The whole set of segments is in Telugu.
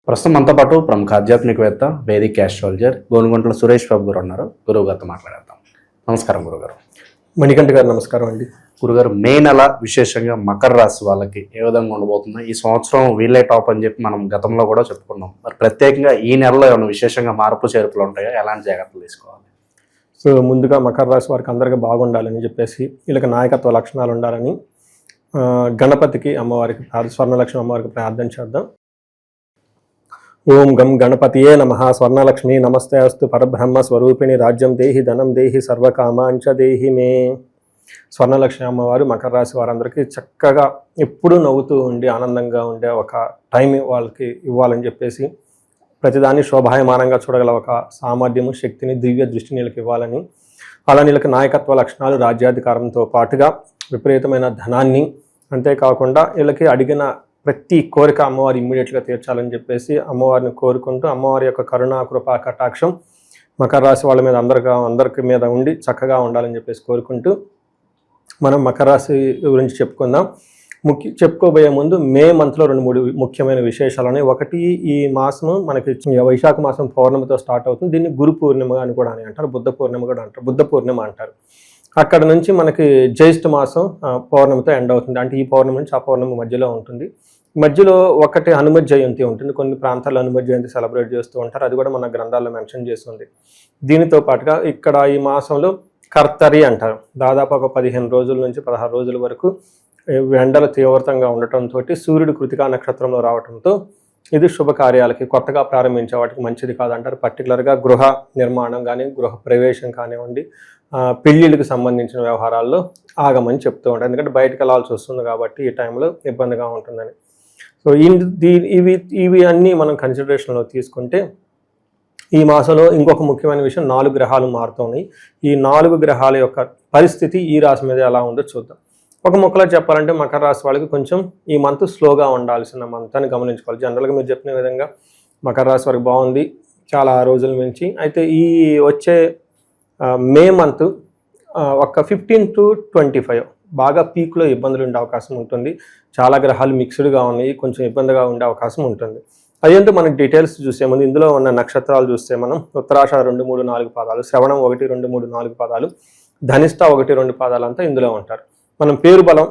ప్రస్తుతం మనతో పాటు ప్రముఖ ఆధ్యాత్మికవేత్త వేదిక్ ఆస్ట్రాలజర్ గోనుగుంట్ల సురేష్ బాబు గారు ఉన్నారు. గురువు గారితో మాట్లాడేద్దాం. నమస్కారం గురుగారు. మణికంఠ గారు నమస్కారం అండి. గురుగారు, మే నెల విశేషంగా మకర రాశి వాళ్ళకి ఏ విధంగా ఉండబోతుంది? ఈ సంవత్సరం వీళ్ళే టాప్ అని చెప్పి మనం గతంలో కూడా చెప్పుకున్నాం. మరి ప్రత్యేకంగా ఈ నెలలో ఏమైనా విశేషంగా మార్పు చేర్పులు ఉంటాయా? ఎలాంటి జాగ్రత్తలు తీసుకోవాలి? సో ముందుగా మకర రాశి వారికి అందరికీ బాగుండాలని చెప్పేసి, వీళ్ళకి నాయకత్వ లక్షణాలు ఉండాలని గణపతికి అమ్మవారికి స్వర్ణలక్ష్మి అమ్మవారికి ప్రార్థన చేద్దాం. ఓం గం గణపతియే నమః. స్వర్ణలక్ష్మి నమస్తే అస్తు. పరబ్రహ్మ స్వరూపిణి రాజ్యం దేహి ధనం దేహి సర్వకామాంచ దేహి మే. స్వర్ణలక్ష్మి అమ్మవారు మకర రాశి వారందరికీ చక్కగా ఎప్పుడూ నవ్వుతూ ఉండి ఆనందంగా ఉండే ఒక టైం వాళ్ళకి ఇవ్వాలని చెప్పేసి, ప్రతిదాన్ని శోభాయమానంగా చూడగల ఒక సామర్థ్యము, శక్తిని, దివ్య దృష్టిని వీళ్ళకి ఇవ్వాలని, అలా వీళ్ళకి నాయకత్వ లక్షణాలు, రాజ్యాధికారంతో పాటుగా విపరీతమైన ధనాన్ని, అంతేకాకుండా వీళ్ళకి అడిగిన ప్రతి కోరిక అమ్మవారు ఇమ్మీడియట్గా తీర్చాలని చెప్పేసి అమ్మవారిని కోరుకుంటూ, అమ్మవారి యొక్క కరుణా కృపా కటాక్షం మకర రాశి వాళ్ళ మీద అందరికి మీద ఉండి చక్కగా ఉండాలని చెప్పేసి కోరుకుంటూ మనం మకర రాశి గురించి చెప్పుకుందాం. చెప్పుకోబోయే ముందు మే మంత్లో 2-3 ముఖ్యమైన విశేషాలు ఉన్నాయి. ఒకటి, ఈ మాసం మనకి వైశాఖ మాసం పౌర్ణమితో స్టార్ట్ అవుతుంది. దీన్ని గురు పూర్ణిమ అని కూడా అంటారు, బుద్ధ పూర్ణిమ కూడా అంటారు, బుద్ధ పూర్ణిమ అంటారు. అక్కడ నుంచి మనకి జ్యేష్ఠ మాసం పౌర్ణమితో ఎండ్ అవుతుంది. అంటే ఈ పౌర్ణమి నుంచి ఆ పౌర్ణమి మధ్యలో ఉంటుంది. మధ్యలో ఒకటి హనుమత్ జయంతి ఉంటుంది. కొన్ని ప్రాంతాల్లో హనుమత్ జయంతి సెలబ్రేట్ చేస్తూ ఉంటారు. అది కూడా మన గ్రంథాల్లో మెన్షన్ చేస్తుంది. దీనితో పాటుగా ఇక్కడ ఈ మాసంలో కర్తరి అంటారు. దాదాపు ఒక 15 రోజుల నుంచి 16 రోజుల వరకు ఎండలు తీవ్రతంగా ఉండటంతో సూర్యుడు కృతికా నక్షత్రంలో రావడంతో ఇది శుభకార్యాలకి, కొత్తగా ప్రారంభించే వాటికి మంచిది కాదంటారు. పర్టికులర్గా గృహ నిర్మాణం కానీ, గృహ ప్రవేశం కానివ్వండి, పెళ్ళిళ్ళకి సంబంధించిన వ్యవహారాల్లో ఆగమని చెప్తూ ఉంటారు. ఎందుకంటే బయటకు వెళ్ళాల్సి వస్తుంది కాబట్టి ఈ టైంలో ఇబ్బందిగా ఉంటుందని. సో ఇవి అన్నీ మనం కన్సిడరేషన్లో తీసుకుంటే, ఈ మాసంలో ఇంకొక ముఖ్యమైన విషయం, 4 గ్రహాలు మారుతున్నాయి. ఈ 4 గ్రహాల యొక్క పరిస్థితి ఈ రాశి మీద ఎలా ఉందో చూద్దాం. ఒక ముక్కలో చెప్పాలంటే మకర రాశి వాళ్ళకి కొంచెం ఈ మంత్ స్లోగా ఉండాల్సిన మంత్ అని గమనించుకోవాలి. జనరల్గా మీరు చెప్పిన విధంగా మకర రాశి వారికి బాగుంది చాలా రోజుల నుంచి. అయితే ఈ వచ్చే మే మంత్ ఒక 15 to 25 బాగా పీక్లో ఇబ్బందులు ఉండే అవకాశం ఉంటుంది. చాలా గ్రహాలు మిక్స్డ్గా ఉన్నాయి, కొంచెం ఇబ్బందిగా ఉండే అవకాశం ఉంటుంది. అదేంటో మనకి డీటెయిల్స్ చూసే ముందు ఇందులో ఉన్న నక్షత్రాలు చూస్తే మనం ఉత్తరాషాఢ 2, 3, 4 పాదాలు, శ్రవణం 1, 2, 3, 4 పాదాలు, ధనిష్ట 1, 2 పాదాలు అంతా ఇందులో ఉంటారు. మనం పేరు బలం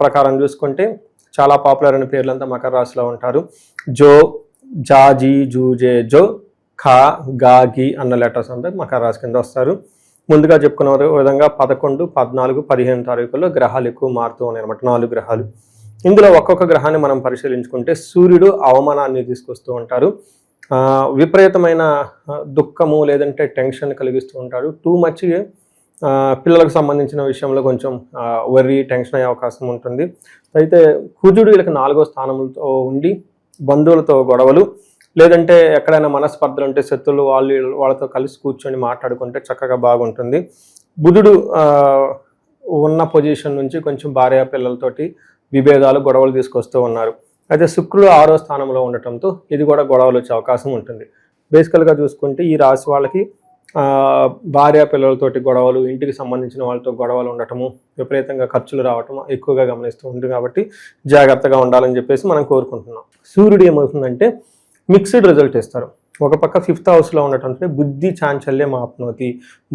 ప్రకారం చూసుకుంటే చాలా పాపులర్ అయిన పేర్లంతా మకర రాశిలో ఉంటారు. జో, జా, జీ, జూ, జే, జో, ఖా, గా, గి అన్న లెటర్స్ అంతా మకర రాశి కింద వస్తారు. ముందుగా చెప్పుకున్న విధంగా 11, 14, 15 తారీఖుల్లో గ్రహాలు ఎక్కువ మారుతూ ఉన్నాయి అన్నమాట. 4 గ్రహాలు. ఇందులో ఒక్కొక్క గ్రహాన్ని మనం పరిశీలించుకుంటే, సూర్యుడు అవమానాన్ని తీసుకొస్తూ ఉంటారు, విపరీతమైన దుఃఖము లేదంటే టెన్షన్ కలిగిస్తూ ఉంటారు. టూ మచ్ పిల్లలకు సంబంధించిన విషయంలో కొంచెం వర్రీ, టెన్షన్ అయ్యే అవకాశం ఉంటుంది. అయితే కుజుడు వీళ్ళకి 4వ స్థానంలో ఉండి బంధువులతో గొడవలు, లేదంటే ఎక్కడైనా మనస్పర్ధలు ఉంటే శత్రువులు వాళ్ళతో కలిసి కూర్చొని మాట్లాడుకుంటే చక్కగా బాగుంటుంది. బుధుడు ఉన్న పొజిషన్ నుంచి కొంచెం భార్య పిల్లలతోటి విభేదాలు, గొడవలు తీసుకొస్తూ ఉన్నారు. అయితే శుక్రుడు 6వ స్థానంలో ఉండటంతో ఇది కూడా గొడవలు వచ్చే అవకాశం ఉంటుంది. బేసికల్గా చూసుకుంటే ఈ రాశి వాళ్ళకి భార్య పిల్లలతోటి గొడవలు, ఇంటికి సంబంధించిన వాళ్ళతో గొడవలు ఉండటము, విపరీతంగా ఖర్చులు రావటం ఎక్కువగా గమనిస్తూ ఉంటుంది. కాబట్టి జాగ్రత్తగా ఉండాలని చెప్పేసి మనం కోరుకుంటున్నాం. సూర్యుడు ఏమవుతుందంటే మిక్స్డ్ రిజల్ట్ ఇస్తారు. ఒక పక్క 5th హౌస్లో ఉండటంతో బుద్ధి చాంచల్యం ఆప్నోతి,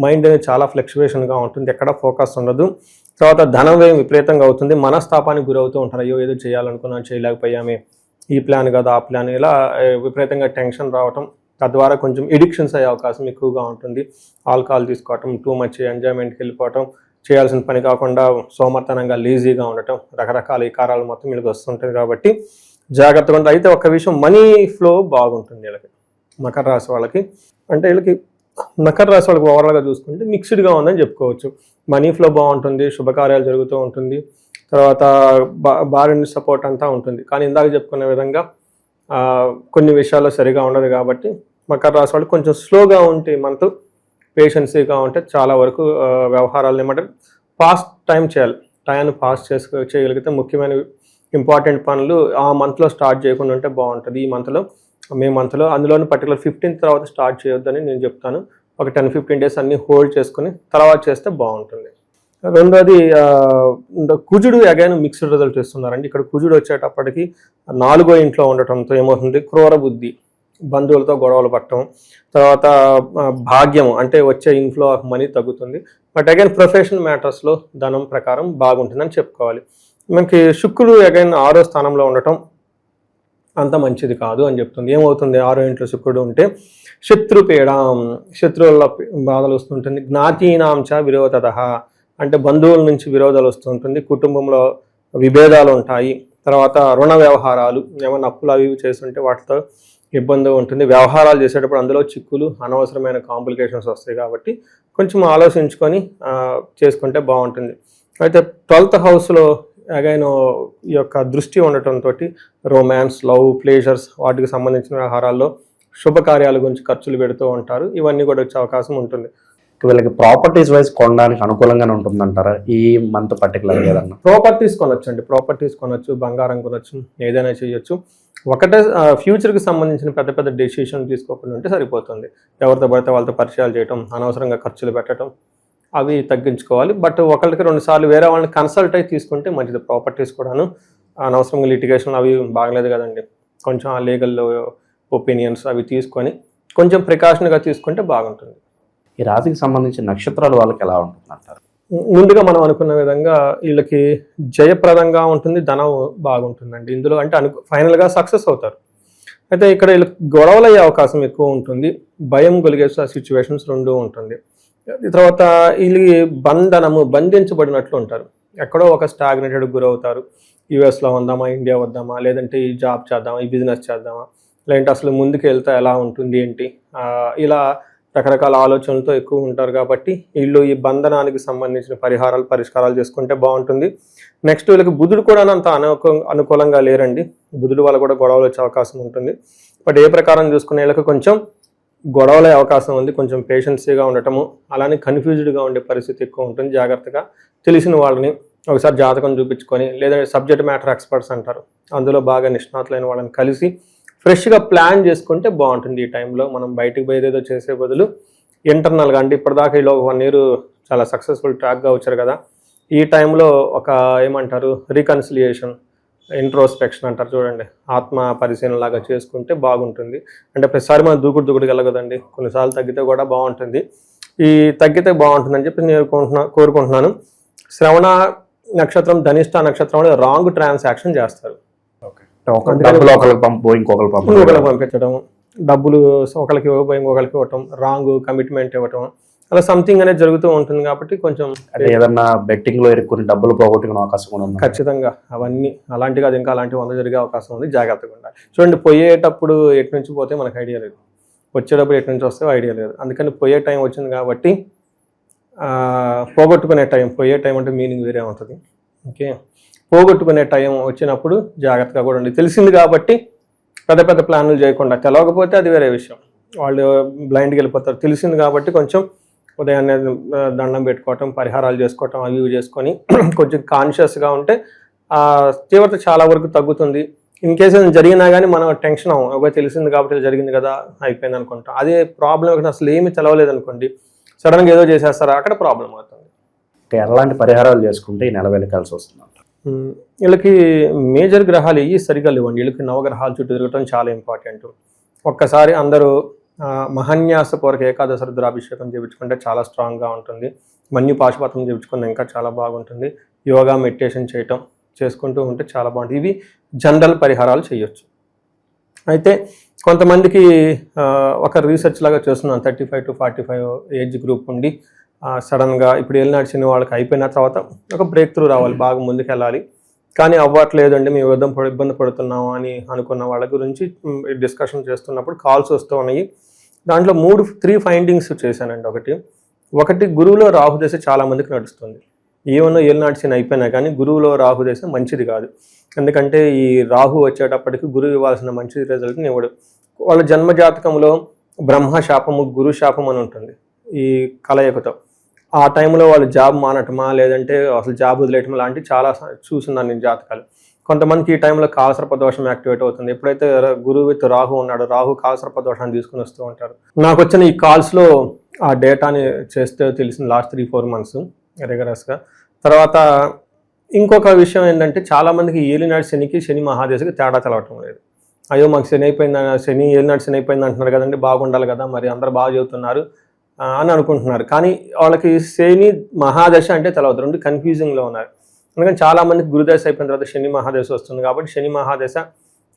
మైండ్ అనేది చాలా ఫ్లక్చువేషన్గా ఉంటుంది, ఎక్కడ ఫోకస్ ఉండదు. తర్వాత ధనం వ్యయం విపరీతంగా అవుతుంది, మనస్తాపానికి గురవుతూ ఉంటారు. అయ్యో ఏదో చేయాలనుకున్నా చేయలేకపోయామే, ఈ ప్లాన్ కాదు ఆ ప్లాన్, ఇలా విపరీతంగా టెన్షన్ రావటం, తద్వారా కొంచెం ఎడిక్షన్స్ అయ్యే అవకాశం ఎక్కువగా ఉంటుంది. ఆల్కహాల్ తీసుకోవటం, టూ మచ్ ఎంజాయ్మెంట్కి వెళ్ళిపోవటం, చేయాల్సిన పని కాకుండా సోమర్తనంగా లేజీగా ఉండటం, రకరకాల వికారాలు మొత్తం వీళ్ళకి వస్తుంటుంది. కాబట్టి జాగ్రత్తగా ఉంటుంది. అయితే ఒక విషయం, మనీ ఫ్లో బాగుంటుంది వీళ్ళకి, మకర రాశి వాళ్ళకి. అంటే వీళ్ళకి మకర రాశి వాళ్ళకి ఓవరాల్గా చూసుకుంటే మిక్స్డ్గా ఉందని చెప్పుకోవచ్చు. మనీ ఫ్లో బాగుంటుంది, శుభకార్యాలు జరుగుతూ ఉంటుంది, తర్వాత భార్య సపోర్ట్ అంతా ఉంటుంది. కానీ ఇందాక చెప్పుకున్న విధంగా కొన్ని విషయాల్లో సరిగా ఉండదు. కాబట్టి మకర రాశి వాళ్ళు కొంచెం స్లోగా ఉంటే మనతో పేషెన్సీగా ఉంటే చాలా వరకు వ్యవహారాలు ఏమంటారు ఫాస్ట్ చేయాలి. టైంను ఫాస్ట్ చేయగలిగితే ముఖ్యమైన ఇంపార్టెంట్ పనులు ఆ మంత్లో స్టార్ట్ చేయకుండా ఉంటే బాగుంటుంది. ఈ మంత్లో, మే మంత్లో, అందులోని పర్టికులర్ 15th తర్వాత స్టార్ట్ చేయొద్దని నేను చెప్తాను. ఒక 10-15 డేస్ అన్నీ హోల్డ్ చేసుకుని తర్వాత చేస్తే బాగుంటుంది. రెండోది కుజుడు అగైన్ మిక్స్డ్ రిజల్ట్ ఇస్తున్నారండి. ఇక్కడ కుజుడు వచ్చేటప్పటికి 4వ ఇంట్లో ఉండటంతో ఏమవుతుంది, క్రూర బుద్ధి, బంధువులతో గొడవలు పట్టడం, తర్వాత భాగ్యం అంటే వచ్చే ఇన్ఫ్లో ఆఫ్ మనీ తగ్గుతుంది. బట్ అగైన్ ప్రొఫెషనల్ మ్యాటర్స్లో ధనం ప్రకారం బాగుంటుందని చెప్పుకోవాలి. మనకి శుక్రుడు అగైన్ 6వ స్థానంలో ఉండటం అంత మంచిది కాదు అని చెప్తుంది. ఏమవుతుంది, 6వ ఇంట్లో శుక్రుడు ఉంటే శత్రుపీడం, శత్రువుల బాధలు వస్తుంటుంది. జ్ఞాతీనాంచ విరోధత అంటే బంధువుల నుంచి విరోధాలు వస్తుంటుంది. కుటుంబంలో విభేదాలు ఉంటాయి. తర్వాత రుణ వ్యవహారాలు, ఏమైనా అప్పులు అవి చేస్తుంటే వాటితో ఇబ్బంది ఉంటుంది. వ్యవహారాలు చేసేటప్పుడు అందులో చిక్కులు, అనవసరమైన కాంప్లికేషన్స్ వస్తాయి. కాబట్టి కొంచెం ఆలోచించుకొని చేసుకుంటే బాగుంటుంది. అయితే 12th హౌస్లో అగైన్ ఈ యొక్క దృష్టి ఉండటంతో రొమాన్స్, లవ్, ప్లేజర్స్ వాటికి సంబంధించిన వ్యవహారాల్లో శుభకార్యాల గురించి ఖర్చులు పెడుతూ ఉంటారు. ఇవన్నీ కూడా వచ్చే అవకాశం ఉంటుంది. వీళ్ళకి ప్రాపర్టీస్ వైజ్ కొనడానికి అనుకూలంగానే ఉంటుందంటారా ఈ మంత్ పర్టికులర్ ఏదన్నా? ప్రాపర్టీస్ కొనొచ్చు అండి, ప్రాపర్టీస్ కొనొచ్చు, బంగారం కొనొచ్చు, ఏదైనా చేయొచ్చు. ఒకటే ఫ్యూచర్కి సంబంధించిన పెద్ద పెద్ద డెసిషన్ తీసుకోకుండా ఉంటే సరిపోతుంది. ఎవరితో పడితే వాళ్ళతో పరిచయాలు చేయటం, అనవసరంగా ఖర్చులు పెట్టడం అవి తగ్గించుకోవాలి. బట్ ఒకళ్ళకి 2 సార్లు వేరే వాళ్ళని కన్సల్ట్ అయి తీసుకుంటే మంచిది. ప్రాపర్టీస్ కూడాను అనవసరంగా లిటిగేషన్ అవి బాగలేదు కదండి. కొంచెం ఆ లీగల్ ఒపీనియన్స్ అవి తీసుకొని కొంచెం ప్రికాషన్గా తీసుకుంటే బాగుంటుంది. ఈ రాశికి సంబంధించిన నక్షత్రాలు వాళ్ళకి ఎలా ఉంటుంది అంటారు? ముందుగా మనం అనుకున్న విధంగా వీళ్ళకి జయప్రదంగా ఉంటుంది, ధనం బాగుంటుందండి. ఇందులో అంటే ఫైనల్గా సక్సెస్ అవుతారు. అయితే ఇక్కడ వీళ్ళకి గొడవలు అయ్యే అవకాశం ఎక్కువ ఉంటుంది. భయం కలిగే సిచ్యువేషన్స్ 2 ఉంటుంది. తర్వాత వీళ్ళకి బంధించబడినట్లు ఉంటారు. ఎక్కడో ఒక స్టాగ్నేటెడ్ గురవుతారు. యూఎస్లో ఉందామా, ఇండియా వద్దామా, లేదంటే ఈ జాబ్ చేద్దామా, ఈ బిజినెస్ చేద్దామా, లేదంటే అసలు ముందుకు వెళ్తే ఎలా ఉంటుంది ఏంటి, ఇలా రకరకాల ఆలోచనలతో ఎక్కువ ఉంటారు. కాబట్టి వీళ్ళు ఈ బంధనానికి సంబంధించిన పరిష్కారాలు చేసుకుంటే బాగుంటుంది. నెక్స్ట్ వీళ్ళకి బుధుడు కూడా అంత అనుకూలంగా లేరండి. బుధుడు వల్ల కూడా గొడవలు వచ్చే అవకాశం ఉంటుంది. బట్ ఏ ప్రకారం చూసుకునే వీళ్ళకి కొంచెం గొడవలే అవకాశం ఉంది. కొంచెం పేషెన్సీగా ఉండటము, అలానే కన్ఫ్యూజ్డ్గా ఉండే పరిస్థితి ఎక్కువ ఉంటుంది. జాగ్రత్తగా తెలిసిన వాళ్ళని ఒకసారి జాతకం చూపించుకొని, లేదంటే సబ్జెక్ట్ మ్యాటర్ ఎక్స్పర్ట్స్ అంటారు, అందులో బాగా నిష్ణాతులైన వాళ్ళని కలిసి ఫ్రెష్గా ప్లాన్ చేసుకుంటే బాగుంటుంది. ఈ టైంలో మనం బయటకు పోయేదేదో చేసే బదులు ఇంటర్నల్గా అంటే ఇప్పటిదాకా ఇలా 1 year చాలా సక్సెస్ఫుల్ ట్రాక్గా వచ్చారు కదా, ఈ టైంలో ఒక ఏమంటారు రీకన్సిలియేషన్, ఇంట్రోస్పెక్షన్ అంటారు చూడండి, ఆత్మ పరిశీలన లాగా చేసుకుంటే బాగుంటుంది. అంటే ప్రతిసారి మనం దూకుడు వెళ్ళగదండి, కొన్నిసార్లు తగ్గితే కూడా బాగుంటుంది. ఈ తగ్గితే బాగుంటుందని చెప్పి నేను కోరుకుంటున్నాను. శ్రవణ నక్షత్రం, ధనిష్ట నక్షత్రంలో రాంగ్ ట్రాన్సాక్షన్ చేస్తారు. ఒకరికి పంపించడం, డబ్బులు ఒకరికి ఇవ్వబోయి ఇంకొకరికి ఇవ్వటం, రాంగ్ కమిట్మెంట్ ఇవ్వటం, అలా సంథింగ్ అనేది జరుగుతూ ఉంటుంది. కాబట్టి కొంచెం ఏదన్నా బెట్టింగ్ లో ఇరుక్కుని డబ్బులు పోగొట్టుకునే అవకాశం కూడా ఉంది. ఖచ్చితంగా అవన్నీ అలాంటి కాదు, ఇంకా అలాంటి 100 జరిగే అవకాశం ఉంది. జాగ్రత్తగా ఉండాలి. చూడండి, పోయేటప్పుడు ఎటు నుంచి పోతే మనకు ఐడియా లేదు, వచ్చేటప్పుడు ఎటు నుంచి వస్తే ఐడియా లేదు. అందుకని పోయే టైం వచ్చింది కాబట్టి పోగొట్టుకునే టైం, పోయే టైం అంటే మీనింగ్ వేరే ఉంటుంది. ఓకే, పోగొట్టుకునే టైం వచ్చినప్పుడు జాగ్రత్తగా కూడా ఉండి, తెలిసింది కాబట్టి పెద్ద పెద్ద ప్లాన్లు చేయకుండా, తెలవకపోతే అది వేరే విషయం, వాళ్ళు బ్లైండ్కి వెళ్ళిపోతారు. తెలిసింది కాబట్టి కొంచెం ఉదయాన్నే దండం పెట్టుకోవటం, పరిహారాలు చేసుకోవటం, అవి ఇవి చేసుకొని కొంచెం కాన్షియస్గా ఉంటే తీవ్రత చాలా వరకు తగ్గుతుంది. ఇన్ కేసు జరిగినా కానీ మనం టెన్షన్ అవ్వం, ఒక తెలిసింది కాబట్టి జరిగింది కదా అయిపోయింది అనుకుంటాం. అదే ప్రాబ్లం అసలు ఏమీ తెలవలేదు అనుకోండి, సడన్గా ఏదో చేసేస్తారా, అక్కడ ప్రాబ్లం అవుతుంది. ఎలాంటి పరిహారాలు చేసుకుంటే ఈ నెల వెళ్ళకాల్సి వస్తుంది? వీళ్ళకి మేజర్ గ్రహాలు ఇవి సరిగా లేవండి. వీళ్ళకి నవగ్రహాల చుట్టూ తిరగటం చాలా ఇంపార్టెంట్. ఒక్కసారి అందరూ మహాన్యాసపూర్వక ఏకాదశ రుద్రాభిషేకం చేయించుకుంటే చాలా స్ట్రాంగ్గా ఉంటుంది. మన్యు పాశుపతం చేయించుకున్న ఇంకా చాలా బాగుంటుంది. యోగా, మెడిటేషన్ చేసుకుంటూ ఉంటే చాలా బాగుంటుంది. ఇవి జనరల్ పరిహారాలు చేయొచ్చు. అయితే కొంతమందికి ఒక రీసెర్చ్ లాగా చేస్తున్నాను, 35 to 45 ఏజ్ గ్రూప్ ఉండి సడన్గా ఇప్పుడు ఏలినాటి శని వాళ్ళకి అయిపోయిన తర్వాత ఒక బ్రేక్ త్రూ రావాలి, బాగా ముందుకు వెళ్ళాలి, కానీ అవ్వట్లేదండి, మేము ఇబ్బంది పడుతున్నాము అని అనుకున్న వాళ్ళ గురించి డిస్కషన్ చేస్తున్నప్పుడు కాల్స్ వస్తూ ఉన్నాయి. దాంట్లో 3 ఫైండింగ్స్ చేశానండి. ఒకటి గురువులో రాహుదశ చాలా మందికి నడుస్తుంది. ఏమన్నా ఏలినాటి శని అయిపోయినా కానీ గురువులో రాహుదశ మంచిది కాదు. ఎందుకంటే ఈ రాహు వచ్చేటప్పటికి గురువు ఇవ్వాల్సిన మంచి రిజల్ట్ని ఇవ్వడు. వాళ్ళ జన్మజాతకంలో బ్రహ్మ శాపము, గురు శాపం అని ఉంటుంది ఈ కలయికతో. ఆ టైంలో వాళ్ళు జాబ్ మానటమా, లేదంటే అసలు జాబ్ వదిలేయటం లాంటివి చాలా చూస్తున్నాను నేను జాతకాలు. కొంతమందికి ఈ టైంలో కాలసర్పదోషం యాక్టివేట్ అవుతుంది. ఎప్పుడైతే గురువు విత్ రాహు ఉన్నాడో, రాహు కాలసర్పదోషాన్ని తీసుకుని వస్తూ ఉంటారు. నాకు వచ్చిన ఈ కాల్స్లో ఆ డేటాని చేస్తే తెలిసిన లాస్ట్ 3-4 months రిగరస్గా తర్వాత ఇంకొక విషయం ఏంటంటే చాలామందికి ఏలినాడు శనికి శని మహాదశకి తేడా తెలవటం లేదు. అయ్యో మాకు శని అయిపోయింది, శని ఏలినాడు శని అయిపోయింది అంటున్నారు కదండి, బాగుండాలి కదా, మరి అందరు బాగా చెబుతున్నారు అని అనుకుంటున్నారు. కానీ వాళ్ళకి శని మహాదశ అంటే తెలవదు, రెండు కన్ఫ్యూజింగ్లో ఉన్నారు. ఎందుకంటే చాలామందికి గురుదశ అయిపోయిన తర్వాత శని మహాదశ వస్తుంది కాబట్టి శని మహాదశ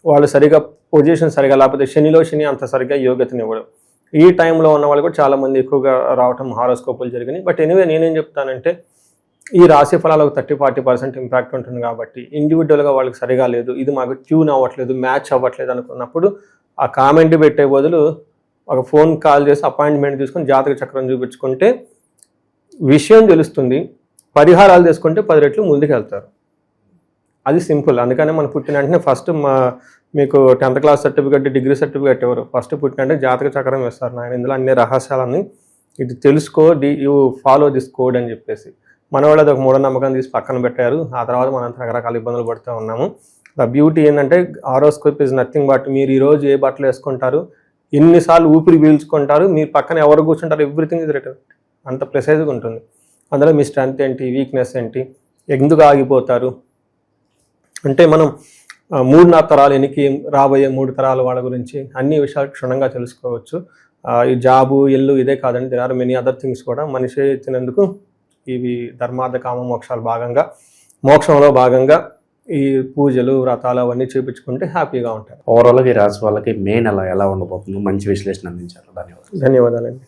వాళ్ళు సరిగా పొజిషన్ సరిగా లేకపోతే శనిలో శని అంత సరిగా యోగ్యతనివ్వడం. ఈ టైంలో ఉన్న వాళ్ళు కూడా చాలామంది ఎక్కువగా రావటం హారోస్కోపులు జరిగినాయి. బట్ ఎనివే నేనేం చెప్తానంటే ఈ రాశి ఫలాలకు 30-40% ఇంపాక్ట్ ఉంటుంది కాబట్టి ఇండివిజువల్గా వాళ్ళకి సరిగా లేదు, ఇది మాకు ట్యూన్ అవ్వట్లేదు, మ్యాచ్ అవ్వట్లేదు అనుకున్నప్పుడు ఆ కామెంట్ పెట్టే బదులు ఒక ఫోన్ కాల్ చేసి అపాయింట్మెంట్ తీసుకొని జాతక చక్రం చూపించుకుంటే విషయం తెలుస్తుంది, పరిహారాలు చేసుకుంటే 10 రెట్లు ముందుకు వెళ్తారు. అది సింపుల్. అందుకనే మనం పుట్టిన వెంటనే ఫస్ట్ మీకు 10th class certificate, degree certificate ఎవరు ఫస్ట్ పుట్టినంటే జాతక చక్రం వేస్తారు. నాయన ఇందులో అన్ని రహస్యాలని ఇది తెలుసుకో, యూ ఫాలో దిస్ కోడ్ అని చెప్పేసి మన వాళ్ళు అది ఒక మూఢనమ్మకం తీసి పక్కన పెట్టారు. ఆ తర్వాత మనం రకరకాల ఇబ్బందులు పడుతూ ఉన్నాము. ద బ్యూటీ ఏంటంటే హారోస్కోప్ ఈజ్ నథింగ్ బట్ మీరు ఈరోజు ఏ బట్టలు వేసుకుంటారు, ఎన్నిసార్లు ఊపిరి పీల్చుకుంటారు, మీరు పక్కన ఎవరు కూర్చుంటారు, ఎవ్రీథింగ్ ఇస్ రిటర్న్. అంత ప్రెసైజ్గా ఉంటుంది. అందులో మీ స్ట్రెంత్ ఏంటి, వీక్నెస్ ఏంటి, ఎందుకు ఆగిపోతారు అంటే మనం 3-4 తరాలు ఎనికి రాబోయే 3 తరాల వాళ్ళ గురించి అన్ని విషయాలు క్షుణ్ణంగా తెలుసుకోవచ్చు. ఈ జాబు ఇల్లు ఇదే కాదండి, there are many other things కూడా మనిషి ఎత్తినందుకు ఇవి ధర్మార్థ కామ మోక్షాలు భాగంగా, మోక్షంలో భాగంగా ఈ పూజలు వ్రతాలు అవన్నీ చూపించుకుంటే హ్యాపీగా ఉంటారు. ఓవరాల్గా ఈ రాశి వాళ్ళకి మే నెల ఎలా ఉండబోతుందో మంచి విశ్లేషణ అందించారు. ధన్యవాదాలు. ధన్యవాదాలండి.